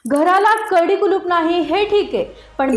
घराला कडी कुलूप नाही हे ठीक आहे, पण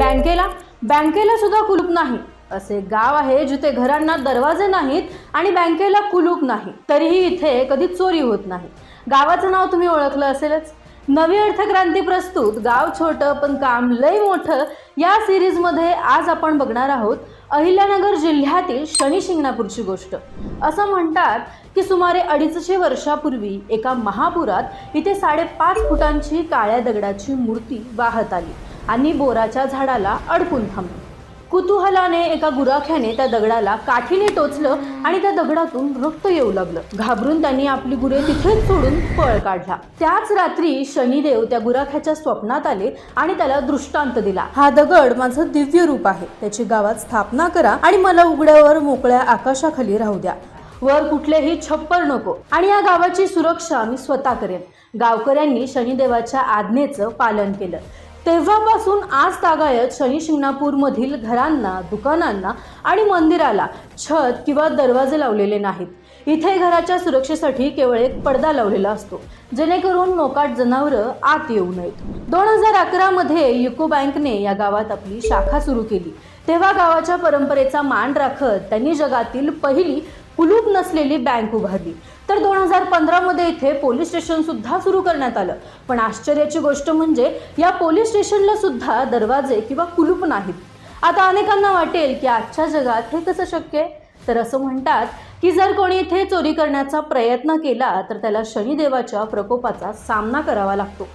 बँकेला सुद्धा कुलूप नाही असे गाव आहे जिथे घरांना दरवाजे नाहीत आणि बँकेला कुलूप नाही, तरीही इथे कधी चोरी होत नाही। गावाचं नाव तुम्ही ओळखलं असेलच। नवी अर्थक्रांती प्रस्तुत गाव छोटं पण काम लय मोठं या सिरीज मध्ये आज आपण बघणार आहोत अहिल्यानगर जिल्ह्यातील शनी शिंगणापूरची गोष्ट। असं म्हणतात की सुमारे 250 वर्षापूर्वी एका महापुरात इथे 5.5 फुटांची काळ्या दगडाची मूर्ती वाहत आली आणि बोराच्या झाडाला अडकून थांबली। कुतूहलाने एका गुराख्याने त्या दगडाला काठीने टोचलं आणि त्या दगडातून रक्त येऊ लागलं। घाबरून त्यांनी आपली गुरे तिथेच सोडून पळ काढला। त्याच रात्री शनिदेव त्या गुराख्याच्या स्वप्नात आले आणि त्याला दृष्टांत दिला, हा दगड माझं दिव्य रूप आहे, त्याची गावात स्थापना करा आणि मला उघड्यावर मोकळ्या आकाशाखाली राहू द्या, वर कुठलेही छप्पर नको आणि या गावाची सुरक्षा मी स्वतः करेन। गावकऱ्यांनी शनिदेवाच्या आज्ञेचं पालन केलं। तेव्हापासून आज तागायत शनी शिंगणापूर मधील घरांना, दुकानांना आणि मंदिराला छत किंवा दरवाजे लावलेले नाहीत। इथे घराच्या सुरक्षेसाठी केवळ एक पडदा लावलेला असतो, जेणेकरून मोकाट जनावरं आत येऊ नयेत। 2011 मध्ये युको बँकने या गावात आपली शाखा सुरू केली। तेव्हा गावाच्या परंपरेचा मान राखत त्यांनी जगातील पहिली कुलूप नसलेली बँक उभारली। तर 2015 मध्ये इथे पोलीस स्टेशन सुद्धा सुरू करण्यात आलं। पण आश्चर्याची गोष्ट म्हणजे या पोलीस स्टेशनला सुद्धा दरवाजे किंवा कुलूप नाहीत। आता अनेकांना वाटेल की आजच्या जगात हे कसं शक्य आहे? तर असं म्हणतात की जर कोणी इथे चोरी करण्याचा प्रयत्न केला तर त्याला शनिदेवाच्या प्रकोपाचा सामना करावा लागतो।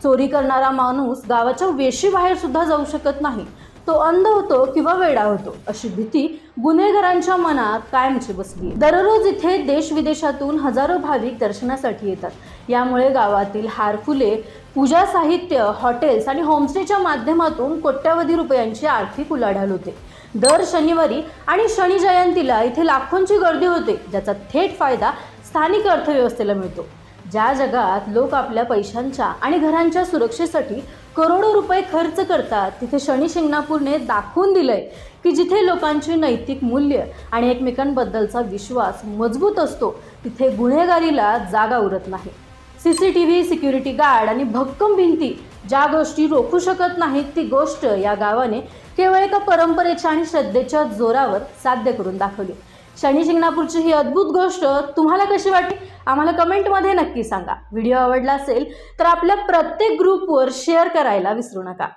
चोरी करणारा माणूस गावाच्या वेशीबाहेर सुद्धा जाऊ शकत नाही, तो अंध होतो किंवा वेडा होतो, अशी भीती गुन्हेगारांच्या मनात कायमची बसली। दररोज इथे देश विदेशातून हजारो भाविक दर्शनासाठी येतात। यामुळे गावातील हार, फुले, पूजा साहित्य, हॉटेल्स आणि होमस्टेच्या माध्यमातून कोट्यावधी रुपयांची आर्थिक उलाढाल होते। दर शनिवारी आणि शनी जयंतीला इथे लाखोंची गर्दी होते, ज्याचा थेट फायदा स्थानिक अर्थव्यवस्थेला मिळतो। ज्या जगात लोक आपल्या पैशांच्या आणि घरांच्या सुरक्षेसाठी करोडो रुपये खर्च करतात, तिथे शनी शिंगणापूरने दाखवून दिलंय की जिथे लोकांची नैतिक मूल्य आणि एकमेकांबद्दलचा विश्वास मजबूत असतो, तिथे गुन्हेगारीला जागा उरत नाही। CCTV, सिक्युरिटी गार्ड आणि भक्कम भिंती ज्या गोष्टी रोखू शकत नाहीत, ती गोष्ट या गावाने केवळ एका परंपरेच्या आणि श्रद्धेच्या जोरावर साध्य करून दाखवली। शनी शिंगणापूरची ही अद्भुत गोष्ट तुम्हाला कशी वाटली आम्हाला कमेंटमध्ये नक्की सांगा। व्हिडिओ आवडला असेल तर आपल्या प्रत्येक ग्रुपवर शेअर करायला विसरू नका।